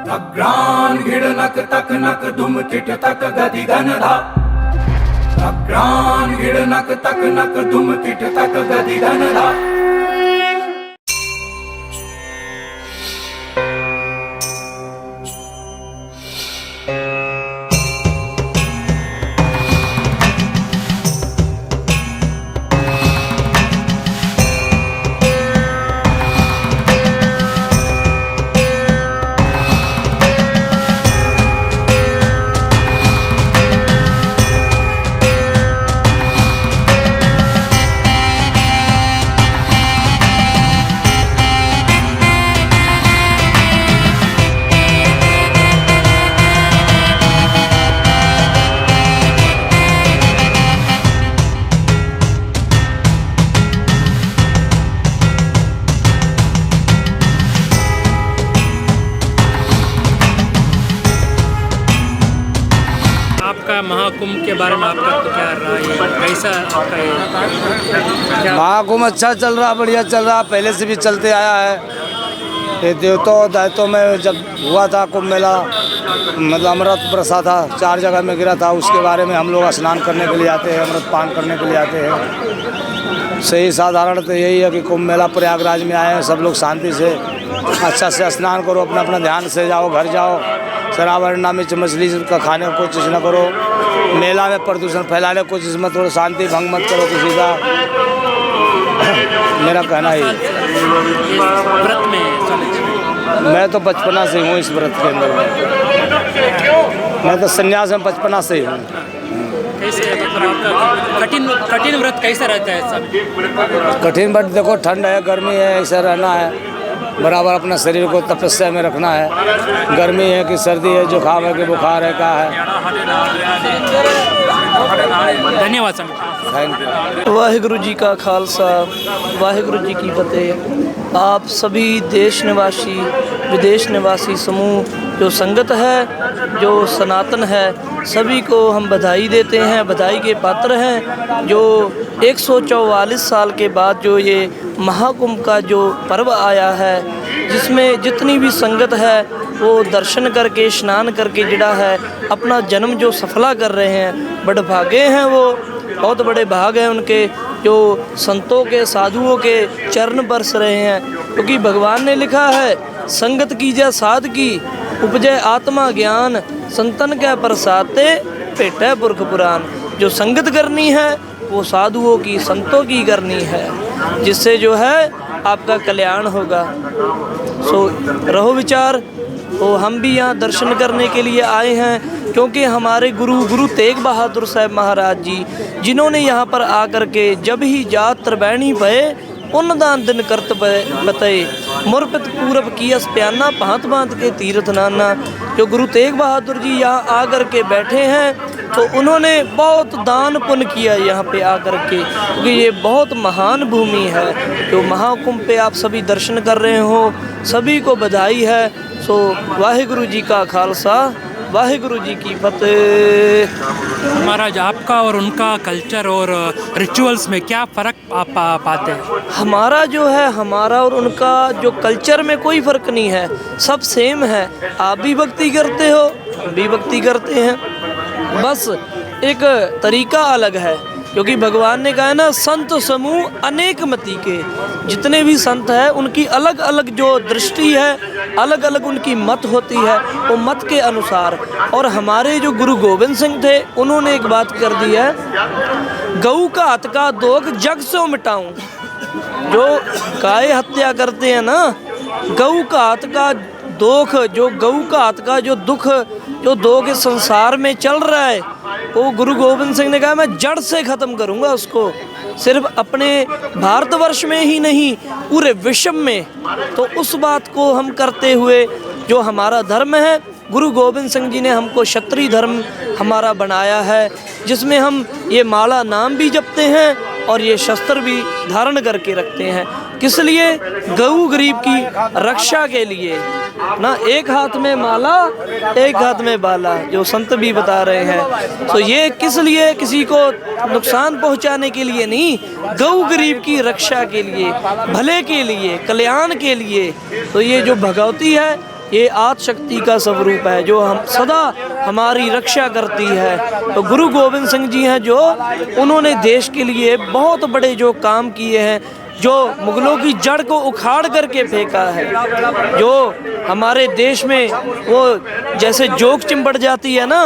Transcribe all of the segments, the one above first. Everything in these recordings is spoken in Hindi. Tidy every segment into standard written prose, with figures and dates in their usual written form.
अग्रान घिडनक तकनक धुम टिट तक गति धनधा। अग्रान घिडनक तकनक धुम टिट तक गति धनधा। आपका महाकुंभ के बारे में आपका क्या राय है? कैसा आपका क्या? महाकुंभ अच्छा चल रहा, बढ़िया चल रहा, पहले से भी चलते आया है। ये देवताओं दायित्व में जब हुआ था कुंभ मेला, मतलब अमृत बरसा था, 4 जगह में गिरा था, उसके बारे में हम लोग स्नान करने के लिए आते हैं, अमृत पान करने के लिए आते हैं। सही साधारण तो यही है कि कुंभ मेला प्रयागराज में आए हैं, सब लोग शांति से अच्छा से स्नान करो, अपना अपना ध्यान से जाओ, घर जाओ, शराब नामिच मछली का खाने को कोशिश न करो, मेला में प्रदूषण फैलाने की कोशिश मत करो, शांति भंग मत करो किसी का। मेरा कहना ही व्रत में मैं तो बचपना से हूँ इस व्रत के अंदर में, मैं तो संन्यास में बचपना से ही हूँ। कैसे कठिन व्रत कैसा रहता है सब? कठिन व्रत देखो, ठंड है, गर्मी है, ऐसा रहना है, बराबर अपना शरीर को तपस्या में रखना है। गर्मी है कि सर्दी है, जुकाम है कि बुखार है, क्या है। धन्यवाद sir. Thank you. Waheguru ji का खालसा, वाहिगुरु जी की फतेह। आप सभी देश निवासी विदेश निवासी समूह जो संगत है, जो सनातन है, सभी को हम बधाई देते हैं, बधाई के पात्र हैं। जो 144 साल के बाद जो ये महाकुंभ का जो पर्व आया है, जिसमें जितनी भी संगत है वो दर्शन करके स्नान करके जिड़ा है अपना जन्म जो सफला कर रहे हैं, बड़े भागे हैं, वो बहुत बड़े भाग हैं उनके जो संतों के साधुओं के चरण बरस रहे हैं। क्योंकि भगवान ने लिखा है, संगत कीजिए साध की उपजय आत्मा ज्ञान, संतन के प्रसादे भेटे पुरख पुराण। जो संगत करनी है वो साधुओं की संतों की करनी है, जिससे जो है आपका कल्याण होगा। सो रहो विचार। तो हम भी यहाँ दर्शन करने के लिए आए हैं, क्योंकि हमारे गुरु तेग बहादुर साहब महाराज जी, जिन्होंने यहाँ पर आकर के जब ही जात त्रिवेणी भये पुण्यदान दिन करत बतये, मुरपित पूरब कियस प्याना भांत भांत के तीर्थ नाना। जो गुरु तेग बहादुर जी यहाँ आकर के बैठे हैं, तो उन्होंने बहुत दान पुण्य किया यहाँ पे आकर के, क्योंकि ये बहुत महान भूमि है। जो महाकुंभ पे आप सभी दर्शन कर रहे हो, सभी को बधाई है। सो वाहिगुरु जी का खालसा, वाहिगुरु जी की फतेह। महाराज, आपका और उनका कल्चर और रिचुअल्स में क्या फ़र्क आप पाते हैं? हमारा जो है, हमारा और उनका जो कल्चर में कोई फ़र्क नहीं है, सब सेम है। आप भी भक्ति करते हो, हम भी भक्ति करते हैं, बस एक तरीका अलग है। क्योंकि भगवान ने कहा है ना, संत समूह अनेक मति के। जितने भी संत हैं उनकी अलग अलग जो दृष्टि है, अलग अलग उनकी मत होती है, वो मत के अनुसार। और हमारे जो गुरु गोविंद सिंह थे, उन्होंने एक बात कर दी है, गऊ का हत का दोग जग से मिटाऊं। जो गाय हत्या करते हैं ना, गऊ का हत का दोख, जो गऊ का हत का जो दुख जो दोग इस संसार में चल रहा है, वो गुरु गोविंद सिंह ने कहा मैं जड़ से ख़त्म करूँगा उसको। सिर्फ अपने भारतवर्ष में ही नहीं, पूरे विश्व में। तो उस बात को हम करते हुए जो हमारा धर्म है, गुरु गोविंद सिंह जी ने हमको क्षत्रिय धर्म हमारा बनाया है, जिसमें हम ये माला नाम भी जपते हैं और ये शस्त्र भी धारण करके रखते हैं। किस लिए? गऊ गरीब की रक्षा के लिए ना। एक हाथ में माला, एक हाथ में बाला, जो संत भी बता रहे हैं। तो ये किस लिए? किसी को नुकसान पहुंचाने के लिए नहीं, गऊ गरीब की रक्षा के लिए, भले के लिए, कल्याण के लिए। तो ये जो भगवती है, ये आदि शक्ति का स्वरूप है जो हम सदा हमारी रक्षा करती है। तो गुरु गोविंद सिंह जी हैं जो उन्होंने देश के लिए बहुत बड़े जो काम किए हैं, जो मुगलों की जड़ को उखाड़ करके फेंका है, जो हमारे देश में वो जैसे जोक चिंबड़ जाती है ना,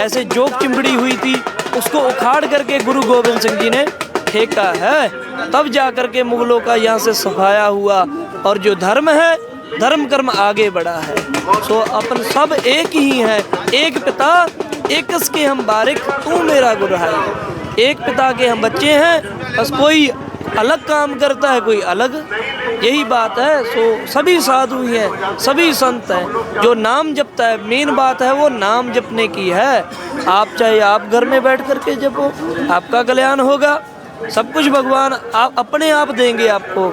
ऐसे जोक चिंबड़ी हुई थी, उसको उखाड़ करके गुरु गोविंद सिंह जी ने फेंका है। तब जा करके मुगलों का यहाँ से सफाया हुआ और जो धर्म है, धर्म कर्म आगे बढ़ा है। सो अपन सब एक ही हैं, एक पिता एक के हम बारिक, तू मेरा गुरु है। एक पिता के हम बच्चे हैं, बस कोई अलग काम करता है, कोई अलग, यही बात है। सो सभी साधु ही हैं, सभी संत हैं, जो नाम जपता है, मेन बात है वो नाम जपने की है। आप चाहे आप घर में बैठ करके जपो, आपका कल्याण होगा, सब कुछ भगवान आप अपने आप देंगे आपको।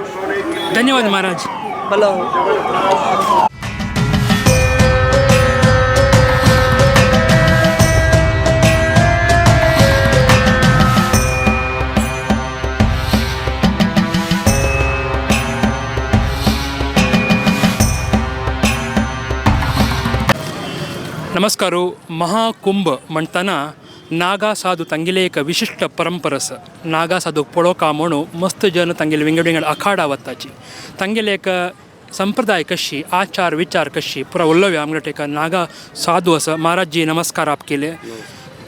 धन्यवाद महाराज। भला हो। नमस्कार। महाकुंभ म्हणताना नागा साधू तांगेले एक विशिष्ट परंपरा आसा। नागा साधूक पळोवका म्हणून मस्त जन तांगेले विंगड विंगड आखाडा वताची, तांगेले एक संप्रदाय कशी, आचार विचार कशी, पूरा उल्लव्य आमगट एक नागा साधु आसा। महाराज जी नमस्कार आपके लिए।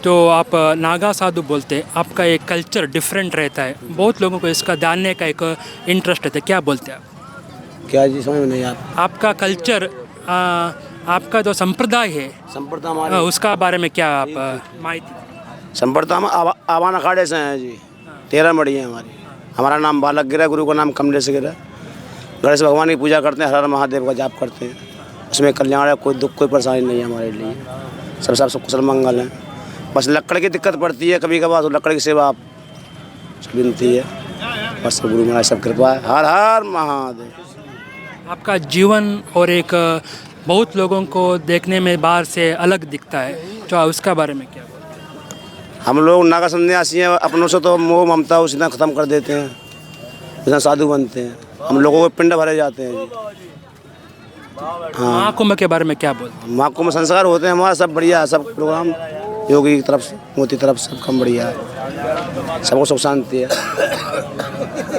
तो आप नागा साधु बोलते, आपका एक कल्चर डिफरेंट रहता है, बहुत लोगों को इसका जानने का एक इंटरेस्ट रहता है, क्या बोलते हैं आप? क्या जी, समझ में नहीं यार। आपका कल्चर, आपका जो संप्रदाय है, संप्रदाय हमारे, उसका बारे में क्या आप माहिती? संप्रदाय हम आवान अखाड़े से हैं जी, 13 मड़ी हैं हमारी। हमारा नाम बालक गिरा, गुरु का नाम कमलेश गिरा। गणेश भगवान की पूजा करते हैं, हर हर महादेव का जाप करते हैं, उसमें कल्याण है, कोई दुख कोई परेशानी नहीं है हमारे लिए, सब कुशल मंगल हैं। बस लकड़ की दिक्कत पड़ती है कभी कभार, तो लकड़ की सेवा आप विनती है, बस गुरु महाराज सब कृपा है। हर हर महादेव। आपका जीवन और एक बहुत लोगों को देखने में बाहर से अलग दिखता है, तो उसका बारे में क्या? हम लोग नागा सन्यासी हैं, अपनों से तो मोह ममता उसी तरह ख़त्म कर देते हैं, उतना साधु बनते हैं, हम लोगों को पिंड भरे जाते हैं जी। हाँ, महाकुंभ के बारे में क्या बोलते? महाकुंभ में संस्कार होते हैं हमारा, सब बढ़िया है, सब प्रोग्राम योगी की तरफ से, मोदी की तरफ से सब कम बढ़िया है, सबको सुख शांति है।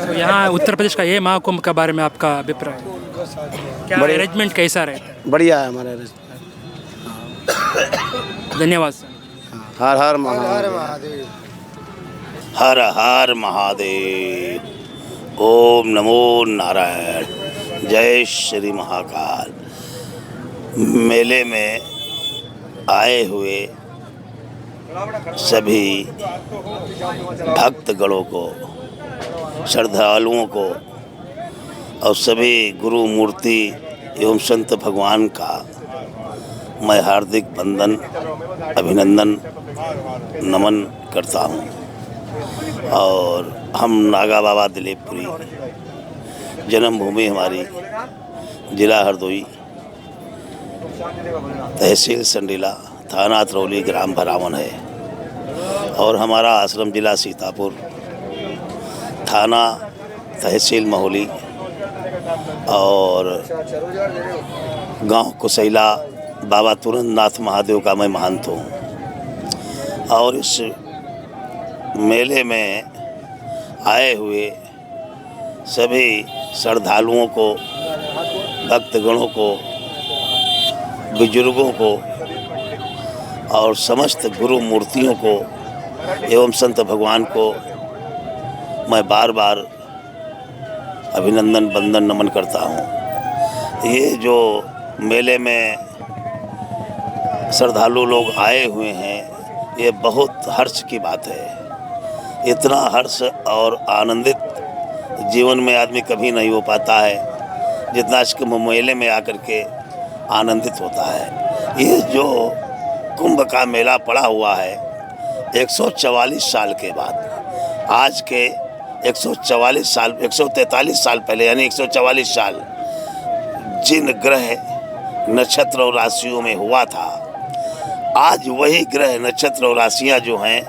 तो यहाँ उत्तर प्रदेश का ये महाकुंभ के बारे में आपका अभिप्राय क्या? अरेंजमेंट कैसा रहता है? बढ़िया है हमारे। धन्यवाद सर। हर हर महादेव। हर हर महादेव। ओम नमो नारायण। जय श्री महाकाल। मेले में आए हुए सभी भक्तगणों को, श्रद्धालुओं को और सभी गुरु मूर्ति एवं संत भगवान का मैं हार्दिक वंदन, अभिनंदन, नमन करता हूँ। और हम नागा बाबा दिलीपपुरी, जन्मभूमि हमारी जिला हरदोई, तहसील संडीला, थाना तरौली, ग्राम भरावन है। और हमारा आश्रम जिला सीतापुर, थाना तहसील महोली और गांव कुसैला। बाबा तुरंतनाथ महादेव का मैं महंत हूँ। और इस मेले में आए हुए सभी श्रद्धालुओं को, भक्तगणों को, बुजुर्गों को और समस्त गुरु मूर्तियों को एवं संत भगवान को मैं बार बार अभिनंदन, वंदन, नमन करता हूँ। ये जो मेले में श्रद्धालु लोग आए हुए हैं, ये बहुत हर्ष की बात है। इतना हर्ष और आनंदित जीवन में आदमी कभी नहीं हो पाता है जितना इस कुंभ मेले में आकर के आनंदित होता है। ये जो कुंभ का मेला पड़ा हुआ है 144 साल के बाद, आज के 143 साल पहले, यानी 144 साल जिन ग्रह नक्षत्र और राशियों में हुआ था, आज वही ग्रह नक्षत्र और राशियाँ जो हैं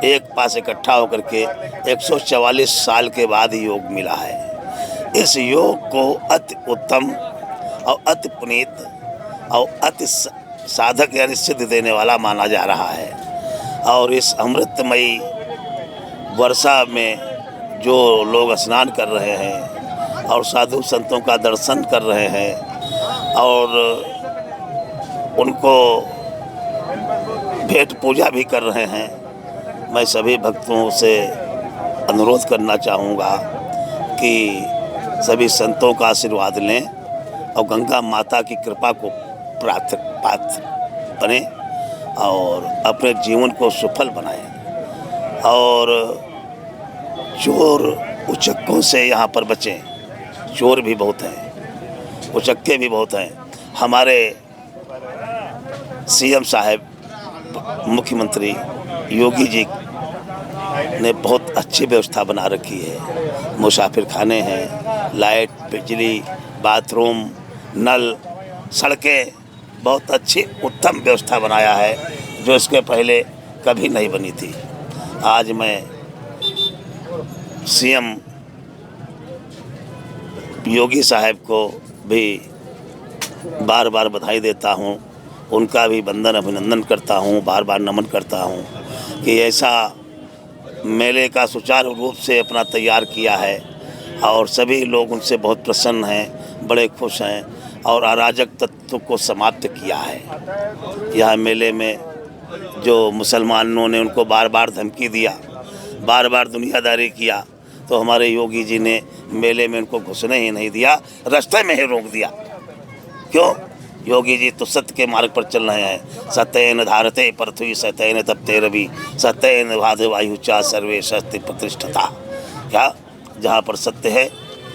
एक पास इकट्ठा होकर के 144 साल के बाद ही योग मिला है। इस योग को अति उत्तम और अति पुनीत और अति साधक यानी सिद्ध देने वाला माना जा रहा है। और इस अमृतमयी वर्षा में जो लोग स्नान कर रहे हैं और साधु संतों का दर्शन कर रहे हैं और उनको भेंट पूजा भी कर रहे हैं, मैं सभी भक्तों से अनुरोध करना चाहूँगा कि सभी संतों का आशीर्वाद लें और गंगा माता की कृपा को पात्र बने और अपने जीवन को सफल बनाएं और चोर उचक्कों से यहाँ पर बचें। चोर भी बहुत हैं, उचक्के भी बहुत हैं। हमारे सीएम साहब मुख्यमंत्री योगी जी ने बहुत अच्छी व्यवस्था बना रखी है। मुसाफिर खाने हैं, लाइट, बिजली, बाथरूम, नल, सड़कें, बहुत अच्छी उत्तम व्यवस्था बनाया है जो इसके पहले कभी नहीं बनी थी। आज मैं सीएम योगी साहब को भी बार बार बधाई देता हूँ, उनका भी वंदन अभिनंदन करता हूँ, बार बार नमन करता हूँ कि ऐसा मेले का सुचारू रूप से अपना तैयार किया है और सभी लोग उनसे बहुत प्रसन्न हैं, बड़े खुश हैं और अराजक तत्व को समाप्त किया है। यह मेले में जो मुसलमानों ने उनको बार बार धमकी दिया, बार बार दुनियादारी किया, तो हमारे योगी जी ने मेले में उनको घुसने ही नहीं दिया, रास्ते में ही रोक दिया। क्यों? योगी जी तो सत्य के मार्ग पर चल रहे हैं। सत्येन धारते पृथ्वी सत्येन तपते रवि सत्येन बाधे वायुचा सर्वे शस्ति प्रतिष्ठता। क्या? जहाँ पर सत्य है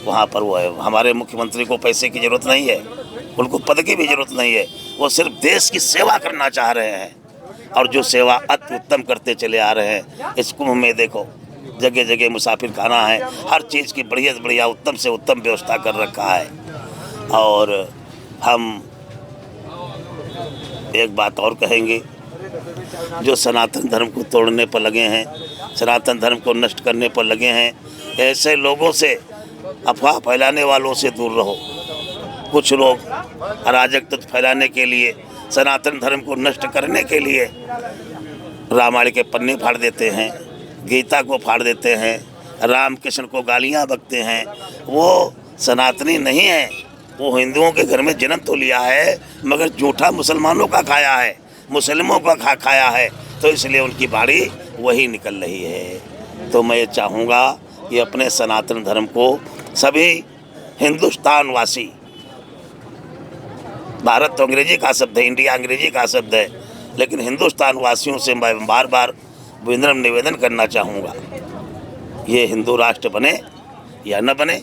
वहाँ पर वो है। हमारे मुख्यमंत्री को पैसे की ज़रूरत नहीं है, उनको पद की भी ज़रूरत नहीं है, वो सिर्फ देश की सेवा करना चाह रहे हैं और जो सेवा अति उत्तम करते चले आ रहे हैं। इस कुंभ में देखो जगह जगह मुसाफिर खाना है, हर चीज़ की बढ़िया से बढ़िया उत्तम से उत्तम व्यवस्था कर रखा है। और हम एक बात और कहेंगे, जो सनातन धर्म को तोड़ने पर लगे हैं, सनातन धर्म को नष्ट करने पर लगे हैं, ऐसे लोगों से, अफवाह फैलाने वालों से दूर रहो। कुछ लोग अराजक तत्व फैलाने के लिए, सनातन धर्म को नष्ट करने के लिए रामायण के पन्ने फाड़ देते हैं, गीता को फाड़ देते हैं, राम कृष्ण को गालियाँ बकते हैं। वो सनातनी नहीं है, वो हिंदुओं के घर में जन्म तो लिया है मगर झूठा मुसलमानों का खाया है, मुसलिमों का खाया है, तो इसलिए उनकी बाड़ी वही निकल रही है। तो मैं ये चाहूँगा कि अपने सनातन धर्म को सभी हिंदुस्तान वासी, भारत तो अंग्रेजी का शब्द है, इंडिया अंग्रेजी का शब्द है, लेकिन हिंदुस्तान वासियों से मैं बार बार विनम्र निवेदन करना चाहूँगा, ये हिंदू राष्ट्र बने या न बने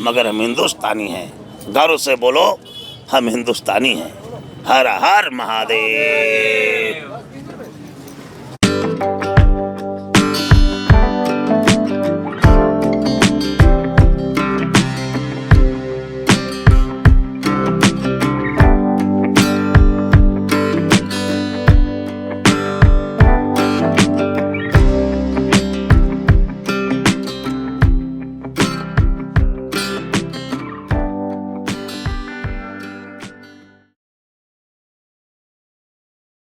मगर हम हिंदुस्तानी हैं। गर्व से बोलो हम हिंदुस्तानी हैं। हर हर महादेव।